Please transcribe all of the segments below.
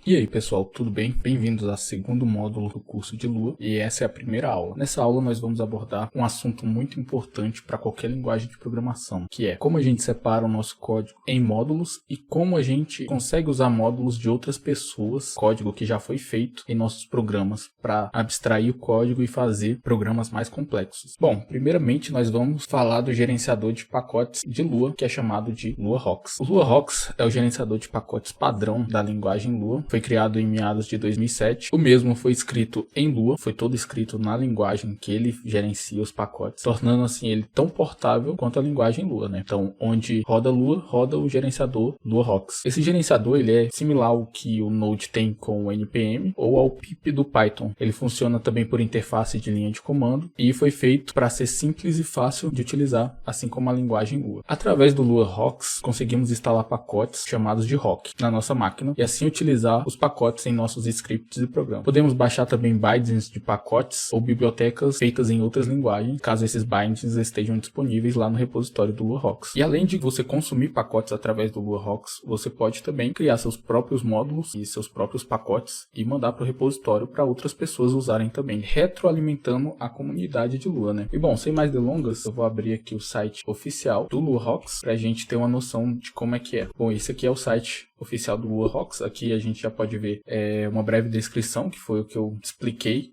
E aí pessoal, tudo bem? Bem-vindos ao segundo módulo do curso de Lua e essa é a primeira aula. Nessa aula nós vamos abordar um assunto muito importante para qualquer linguagem de programação, que é como a gente separa o nosso código em módulos e como a gente consegue usar módulos de outras pessoas, código que já foi feito em nossos programas, para abstrair o código e fazer programas mais complexos. Bom, primeiramente nós vamos falar do gerenciador de pacotes de Lua, que é chamado de LuaRocksS. O LuaRocksS é o gerenciador de pacotes padrão da linguagem Lua. Foi criado em meados de 2007. O mesmo foi escrito em Lua, foi todo escrito na linguagem que ele gerencia os pacotes, tornando assim ele tão portável quanto a linguagem Lua, né? Então, onde roda Lua, roda o gerenciador LuaRocksS. Esse gerenciador ele é similar ao que o Node tem com o NPM ou ao pip do Python. Ele funciona também por interface de linha de comando e foi feito para ser simples e fácil de utilizar, assim como a linguagem Lua. Através do LuaRocksS, conseguimos instalar pacotes chamados de rock na nossa máquina e assim utilizar os pacotes em nossos scripts e programas. Podemos baixar também bindings de pacotes ou bibliotecas feitas em outras linguagens, caso esses bindings estejam disponíveis lá no repositório do LuaRocksS. E além de você consumir pacotes através do LuaRocksS, você pode também criar seus próprios módulos e seus próprios pacotes e mandar para o repositório para outras pessoas usarem também, retroalimentando a comunidade de Lua, né? E bom, sem mais delongas, eu vou abrir aqui o site oficial do LuaRocksS para a gente ter uma noção de como é que é. Bom, esse aqui é o site oficial do LuaRocksS. Aqui a gente já pode ver uma breve descrição, que foi o que eu expliquei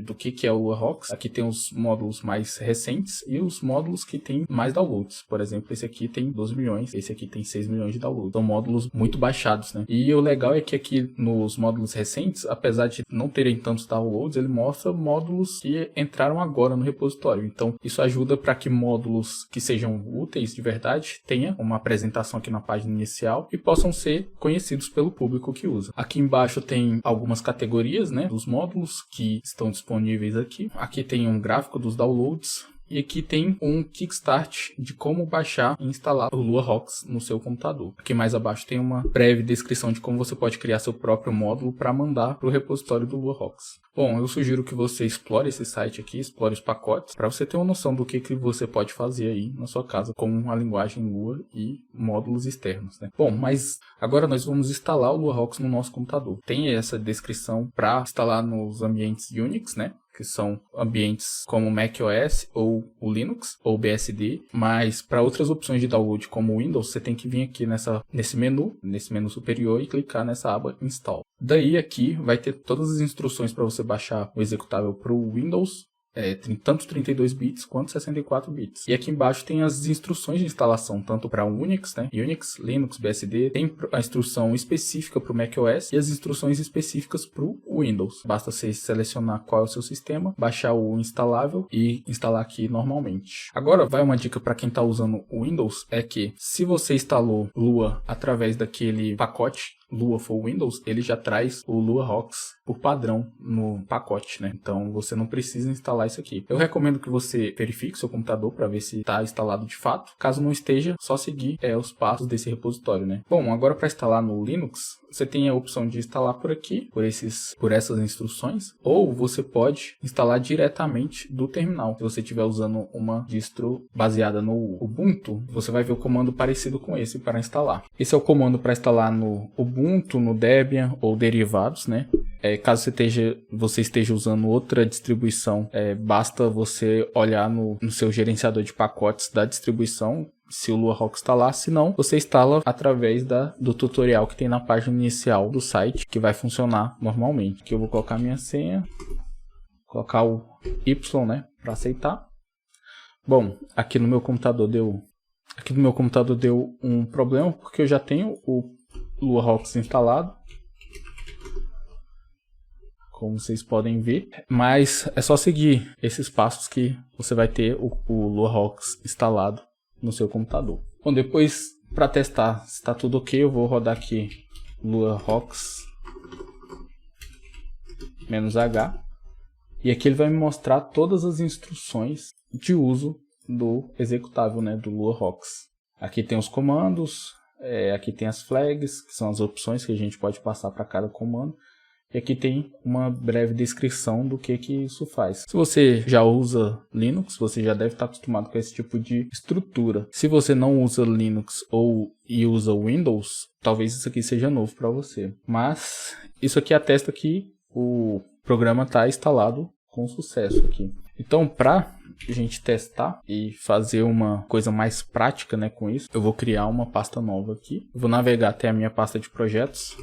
do que é o LuaRocksS. Aqui tem os módulos mais recentes e os módulos que tem mais downloads. Por exemplo, esse aqui tem 12 milhões, esse aqui tem 6 milhões de downloads. São módulos muito baixados, né? E o legal é que aqui nos módulos recentes, apesar de não terem tantos downloads, ele mostra módulos que entraram agora no repositório. Então, isso ajuda para que módulos que sejam úteis de verdade tenham uma apresentação aqui na página inicial e possam ser conhecidos pelo público que usa. Aqui embaixo tem algumas categorias, né, dos módulos que estão disponíveis aqui. Aqui tem um gráfico dos downloads e aqui tem um kickstart de como baixar e instalar o LuaRocksS no seu computador. Aqui mais abaixo tem uma breve descrição de como você pode criar seu próprio módulo para mandar para o repositório do LuaRocksS. Bom, eu sugiro que você explore esse site aqui, explore os pacotes, para você ter uma noção do que você pode fazer aí na sua casa com a linguagem Lua e módulos externos, né? Bom, mas agora nós vamos instalar o LuaRocksS no nosso computador. Tem essa descrição para instalar nos ambientes Unix, né? Que são ambientes como macOS ou o Linux ou BSD, mas para outras opções de download como o Windows, você tem que vir aqui nesse menu superior e clicar nessa aba Install. Daí aqui vai ter todas as instruções para você baixar o executável para o Windows, tanto 32 bits quanto 64 bits. E aqui embaixo tem as instruções de instalação, tanto para Unix, né? Unix, Linux, BSD. Tem a instrução específica para o macOS e as instruções específicas para o Windows. Basta você selecionar qual é o seu sistema, baixar o instalável e instalar aqui normalmente. Agora vai uma dica para quem está usando o Windows, é que se você instalou Lua através daquele pacote Lua for Windows, ele já traz o LuaRocksS por padrão no pacote, né? Então você não precisa instalar isso aqui. Eu recomendo que você verifique seu computador para ver se está instalado de fato. Caso não esteja, só seguir os passos desse repositório, né? Bom, agora para instalar no Linux, você tem a opção de instalar por aqui, por essas instruções, ou você pode instalar diretamente do terminal. Se você estiver usando uma distro baseada no Ubuntu, você vai ver o comando parecido com esse para instalar. Esse é o comando para instalar no Ubuntu, no Debian ou derivados, né? Caso você esteja usando outra distribuição, basta você olhar no seu gerenciador de pacotes da distribuição se o LuaRocksS está lá. Se não, você instala através do tutorial que tem na página inicial do site, que vai funcionar normalmente. Aqui eu vou colocar minha senha, colocar o Y, né, para aceitar. Bom, aqui no meu computador deu um problema porque eu já tenho o LuaRocksS instalado, como vocês podem ver, mas é só seguir esses passos que você vai ter o LuaRocksS instalado no seu computador. Bom, depois, para testar se está tudo ok, eu vou rodar aqui LuaRocksS -h e aqui ele vai me mostrar todas as instruções de uso do executável, né, do LuaRocksS. Aqui tem os comandos, aqui tem as flags, que são as opções que a gente pode passar para cada comando. E aqui tem uma breve descrição do que isso faz. Se você já usa Linux, você já deve estar acostumado com esse tipo de estrutura. Se você não usa Linux e usa Windows, talvez isso aqui seja novo para você. Mas isso aqui atesta que o programa está instalado com sucesso aqui. Então, para a gente testar e fazer uma coisa mais prática, né, com isso, eu vou criar uma pasta nova aqui. Eu vou navegar até a minha pasta de projetos.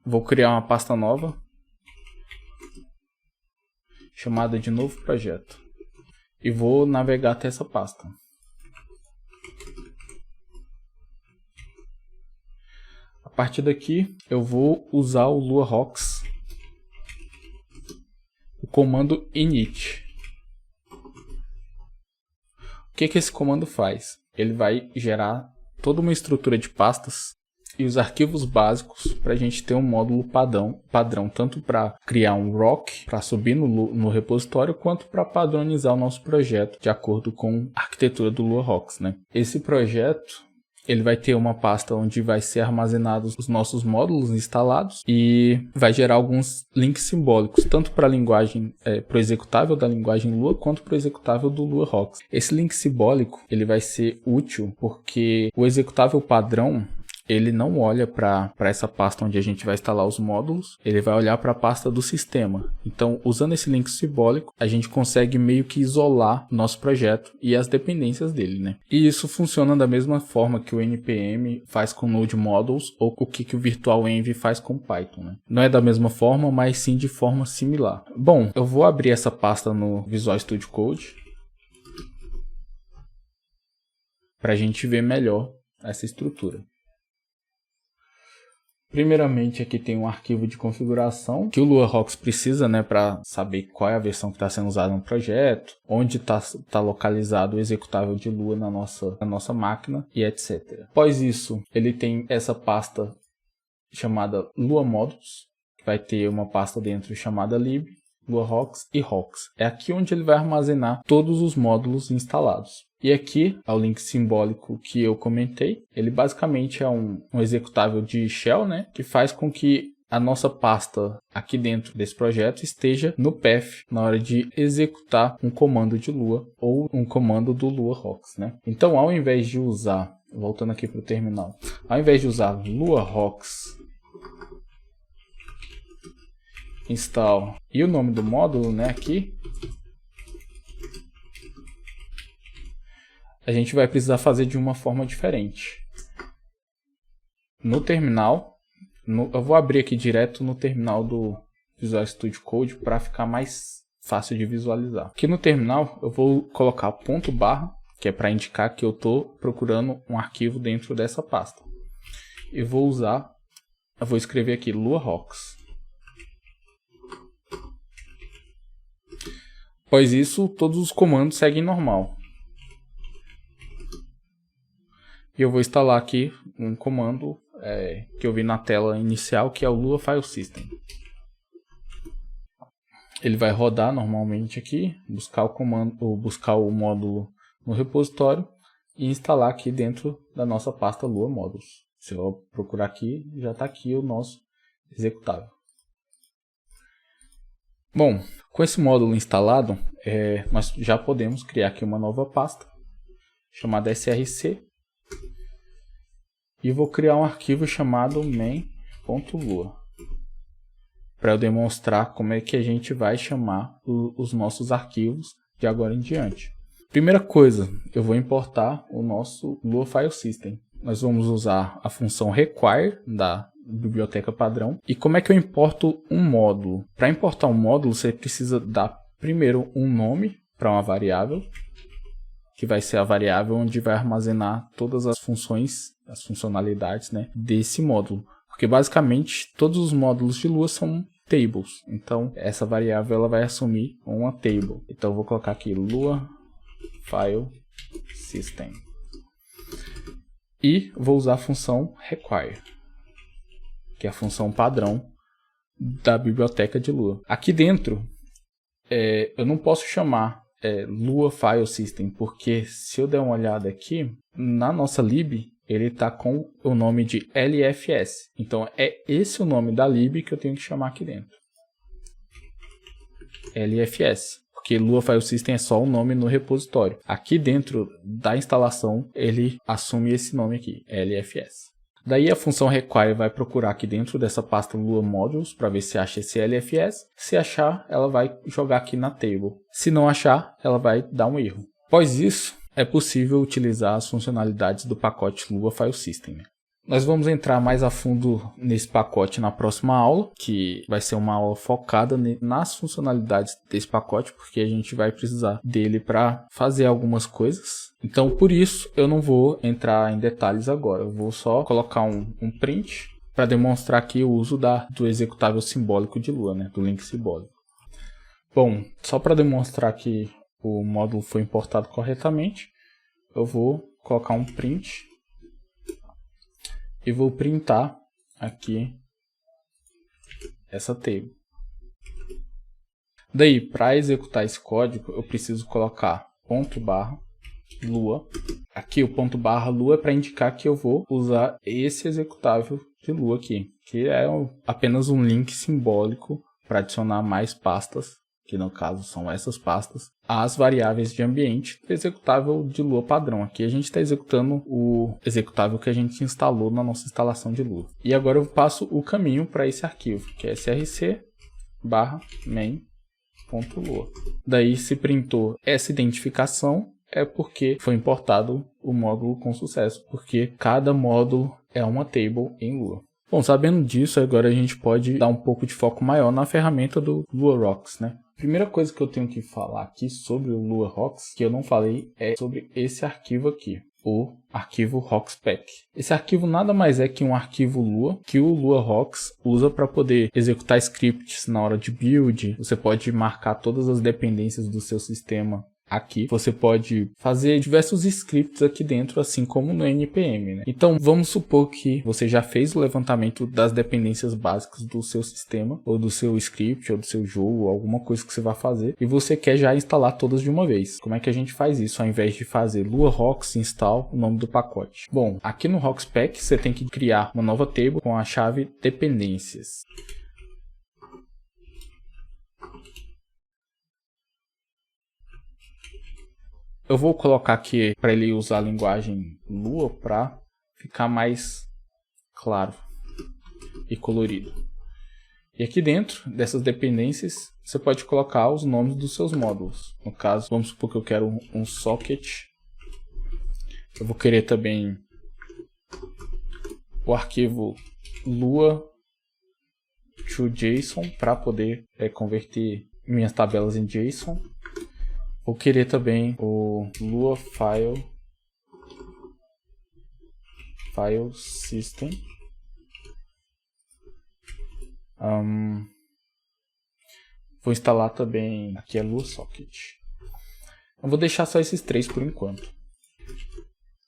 Vou criar uma pasta nova, chamada de novo projeto. E vou navegar até essa pasta. A partir daqui, eu vou usar o LuaRocks, o comando init. O que esse comando faz? Ele vai gerar toda uma estrutura de pastas e os arquivos básicos para a gente ter um módulo padrão tanto para criar um rock, para subir no repositório, quanto para padronizar o nosso projeto de acordo com a arquitetura do LuaRocks, né? Esse projeto ele vai ter uma pasta onde vai ser armazenados os nossos módulos instalados e vai gerar alguns links simbólicos, tanto para a linguagem, para o executável da linguagem Lua, quanto para o executável do LuaRocks. Esse link simbólico ele vai ser útil porque o executável padrão ele não olha para essa pasta onde a gente vai instalar os módulos, ele vai olhar para a pasta do sistema. Então, usando esse link simbólico, a gente consegue meio que isolar o nosso projeto e as dependências dele, né? E isso funciona da mesma forma que o NPM faz com Node Modules ou o que o Virtual Env faz com Python, né? Não é da mesma forma, mas sim de forma similar. Bom, eu vou abrir essa pasta no Visual Studio Code para a gente ver melhor essa estrutura. Primeiramente, aqui tem um arquivo de configuração que o LuaRocks precisa, né, para saber qual é a versão que está sendo usada no projeto, onde está localizado o executável de Lua na nossa máquina e etc. Após isso, ele tem essa pasta chamada Lua Modules, que vai ter uma pasta dentro chamada lib, LuaRocks e Rocks. É aqui onde ele vai armazenar todos os módulos instalados. E aqui, é o link simbólico que eu comentei, ele basicamente é um executável de shell, né, que faz com que a nossa pasta aqui dentro desse projeto esteja no path na hora de executar um comando de Lua ou um comando do LuaRocks, né. Então, ao invés de usar, voltando aqui para o terminal, ao invés de usar LuaRocks install e o nome do módulo, né, aqui, a gente vai precisar fazer de uma forma diferente. No terminal, eu vou abrir aqui direto no terminal do Visual Studio Code para ficar mais fácil de visualizar. Aqui no terminal eu vou colocar ponto barra, que é para indicar que eu estou procurando um arquivo dentro dessa pasta. Eu vou escrever aqui LuaRocks. Após isso, todos os comandos seguem normal. E eu vou instalar aqui um comando que eu vi na tela inicial, que é o Lua File System. Ele vai rodar normalmente aqui, buscar o módulo no repositório e instalar aqui dentro da nossa pasta Lua Modules. Se eu procurar aqui, já está aqui o nosso executável. Bom, com esse módulo instalado, nós já podemos criar aqui uma nova pasta chamada src. E vou criar um arquivo chamado main.lua para eu demonstrar como é que a gente vai chamar os nossos arquivos de agora em diante. Primeira coisa, eu vou importar o nosso Lua File System. Nós vamos usar a função require da biblioteca padrão. E como é que eu importo um módulo? Para importar um módulo, você precisa dar primeiro um nome para uma variável, que vai ser a variável onde vai armazenar todas as funções, as funcionalidades, né, desse módulo. Porque basicamente todos os módulos de Lua são tables. Então essa variável ela vai assumir uma table. Então eu vou colocar aqui Lua File System. E vou usar a função require, que é a função padrão da biblioteca de Lua. Aqui dentro eu não posso chamar Lua File System, porque se eu der uma olhada aqui, na nossa lib, ele está com o nome de LFS. Então é esse o nome da lib que eu tenho que chamar aqui dentro. LFS. Porque Lua File System é só o nome no repositório. Aqui dentro da instalação, ele assume esse nome aqui, LFS. Daí a função require vai procurar aqui dentro dessa pasta Lua Modules para ver se acha esse LFS. Se achar, ela vai jogar aqui na table. Se não achar, ela vai dar um erro. Após isso, é possível utilizar as funcionalidades do pacote Lua File System. Nós vamos entrar mais a fundo nesse pacote na próxima aula, que vai ser uma aula focada nas funcionalidades desse pacote, porque a gente vai precisar dele para fazer algumas coisas. Então, por isso, eu não vou entrar em detalhes agora. Eu vou só colocar um print para demonstrar aqui o uso do executável simbólico de Lua, né? Do link simbólico. Bom, só para demonstrar que o módulo foi importado corretamente, eu vou colocar um print e vou printar aqui essa table. Daí, para executar esse código, eu preciso colocar ./lua. Aqui o ./lua é para indicar que eu vou usar esse executável de Lua aqui, que é apenas um link simbólico para adicionar mais pastas, que no caso são essas pastas, às variáveis de ambiente do executável de Lua padrão. Aqui a gente está executando o executável que a gente instalou na nossa instalação de Lua. E agora eu passo o caminho para esse arquivo, que é src/main.lua. Daí se printou essa identificação, é porque foi importado o módulo com sucesso, porque cada módulo é uma table em Lua. Bom, sabendo disso, agora a gente pode dar um pouco de foco maior na ferramenta do LuaRocks, né? Primeira coisa que eu tenho que falar aqui sobre o LuaRocks, que eu não falei, é sobre esse arquivo aqui, o arquivo RocksPack. Esse arquivo nada mais é que um arquivo Lua, que o LuaRocks usa para poder executar scripts na hora de build. Você pode marcar todas as dependências do seu sistema aqui. Você pode fazer diversos scripts aqui dentro, assim como no NPM, né? Então, vamos supor que você já fez o levantamento das dependências básicas do seu sistema, ou do seu script, ou do seu jogo, ou alguma coisa que você vai fazer, e você quer já instalar todas de uma vez. Como é que a gente faz isso, ao invés de fazer LuaRocks install o nome do pacote? Bom, aqui no RocksPack, você tem que criar uma nova table com a chave dependências. Eu vou colocar aqui para ele usar a linguagem Lua para ficar mais claro e colorido. E aqui dentro dessas dependências, você pode colocar os nomes dos seus módulos. No caso, vamos supor que eu quero um socket. Eu vou querer também o arquivo Lua to JSON para poder converter minhas tabelas em JSON. Vou querer também o Lua File System. Vou instalar também aqui a Lua Socket. Eu vou deixar só esses três por enquanto.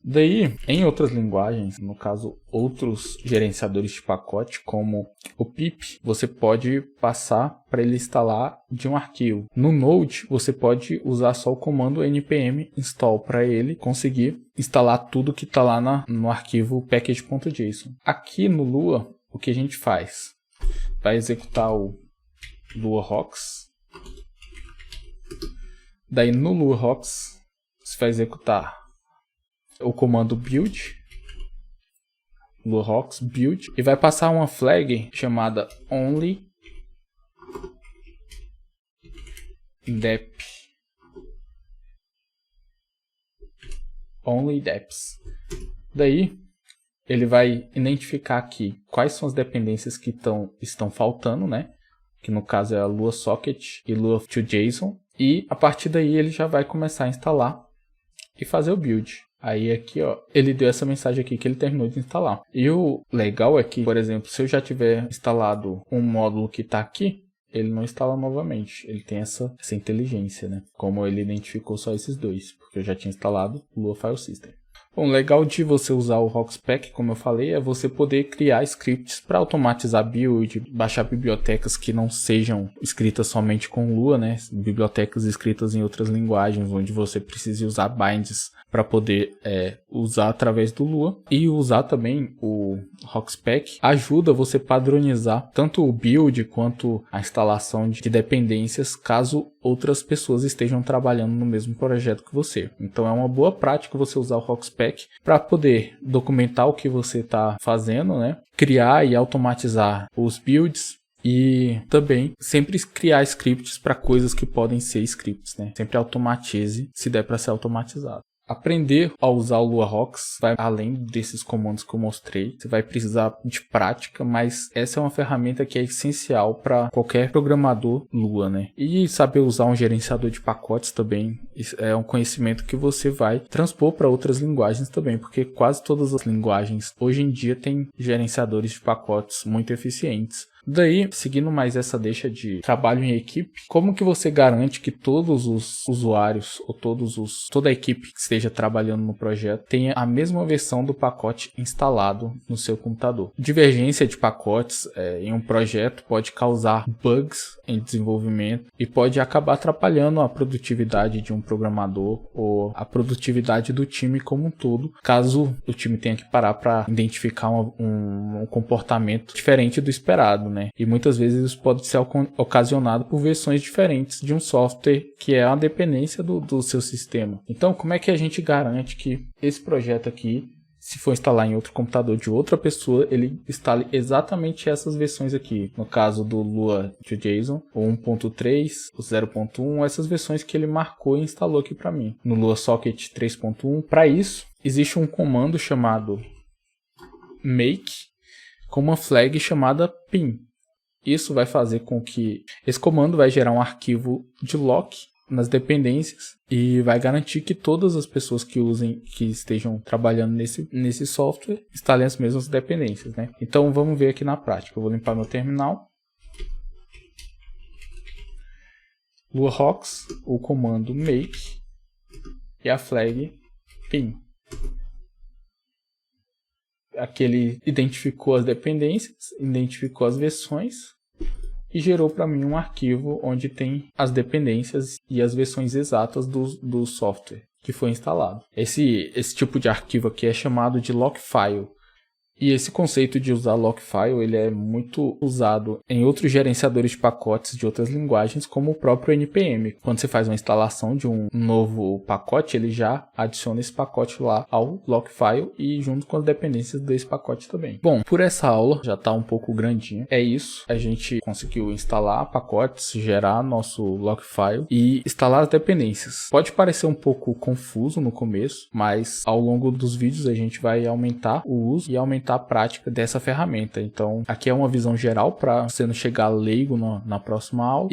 Daí, em outras linguagens, no caso outros gerenciadores de pacote, como o pip, você pode passar para ele instalar de um arquivo. No Node, você pode usar só o comando npm install para ele conseguir instalar tudo que está lá no arquivo package.json. Aqui no Lua, o que a gente faz? Vai executar o LuaRocks. Daí no LuaRocks, você vai executar o comando build, LuaRocks build, e vai passar uma flag chamada only deps. Daí ele vai identificar aqui quais são as dependências que estão faltando, né? Que no caso é a Lua Socket e Lua to JSON, e a partir daí ele já vai começar a instalar e fazer o build. Aí aqui, ó, ele deu essa mensagem aqui que ele terminou de instalar. E o legal é que, por exemplo, se eu já tiver instalado um módulo que está aqui, ele não instala novamente. Ele tem essa inteligência, né? Como ele identificou só esses dois, porque eu já tinha instalado o Lua File System. Bom, legal de você usar o Rockspec, como eu falei, é você poder criar scripts para automatizar build, baixar bibliotecas que não sejam escritas somente com Lua, né? Bibliotecas escritas em outras linguagens, onde você precise usar binds para poder usar através do Lua. E usar também o Rockspec ajuda você padronizar tanto o build quanto a instalação de dependências, caso outras pessoas estejam trabalhando no mesmo projeto que você. Então é uma boa prática você usar o Rockspec para poder documentar o que você está fazendo, né? Criar e automatizar os builds. E também sempre criar scripts para coisas que podem ser scripts, né? Sempre automatize se der para ser automatizado. Aprender a usar o Lua Rocks vai além desses comandos que eu mostrei. Você vai precisar de prática, mas essa é uma ferramenta que é essencial para qualquer programador Lua, né? E saber usar um gerenciador de pacotes também é um conhecimento que você vai transpor para outras linguagens também, porque quase todas as linguagens hoje em dia têm gerenciadores de pacotes muito eficientes. Daí, seguindo mais essa deixa de trabalho em equipe, como que você garante que todos os usuários ou toda a equipe que esteja trabalhando no projeto tenha a mesma versão do pacote instalado no seu computador? Divergência de pacotes em um projeto pode causar bugs em desenvolvimento e pode acabar atrapalhando a produtividade de um programador ou a produtividade do time como um todo, caso o time tenha que parar para identificar um comportamento diferente do esperado, né? E muitas vezes isso pode ser ocasionado por versões diferentes de um software que é a dependência do seu sistema. Então, como é que a gente garante que esse projeto aqui, se for instalar em outro computador de outra pessoa, ele instale exatamente essas versões aqui? No caso do Lua JSON, o 1.3, o 0.1, essas versões que ele marcou e instalou aqui para mim. No Lua Socket 3.1, para isso, existe um comando chamado make com uma flag chamada pin. Isso vai fazer com que esse comando vai gerar um arquivo de lock nas dependências e vai garantir que todas as pessoas que estejam trabalhando nesse software instalem as mesmas dependências, né? Então vamos ver aqui na prática. Eu vou limpar meu terminal. Lua Rocks, o comando make e a flag pin. Aqui ele identificou as dependências, identificou as versões e gerou para mim um arquivo onde tem as dependências e as versões exatas do software que foi instalado. Esse tipo de arquivo aqui é chamado de lockfile. E esse conceito de usar lockfile ele é muito usado em outros gerenciadores de pacotes de outras linguagens, como o próprio NPM. Quando você faz uma instalação de um novo pacote, ele já adiciona esse pacote lá ao lockfile e junto com as dependências desse pacote também. Bom, por essa aula já está um pouco grandinha. É isso. A gente conseguiu instalar pacotes, gerar nosso lockfile e instalar as dependências. Pode parecer um pouco confuso no começo, mas ao longo dos vídeos a gente vai aumentar o uso e aumentar a prática dessa ferramenta. Então aqui é uma visão geral para você não chegar leigo na próxima aula.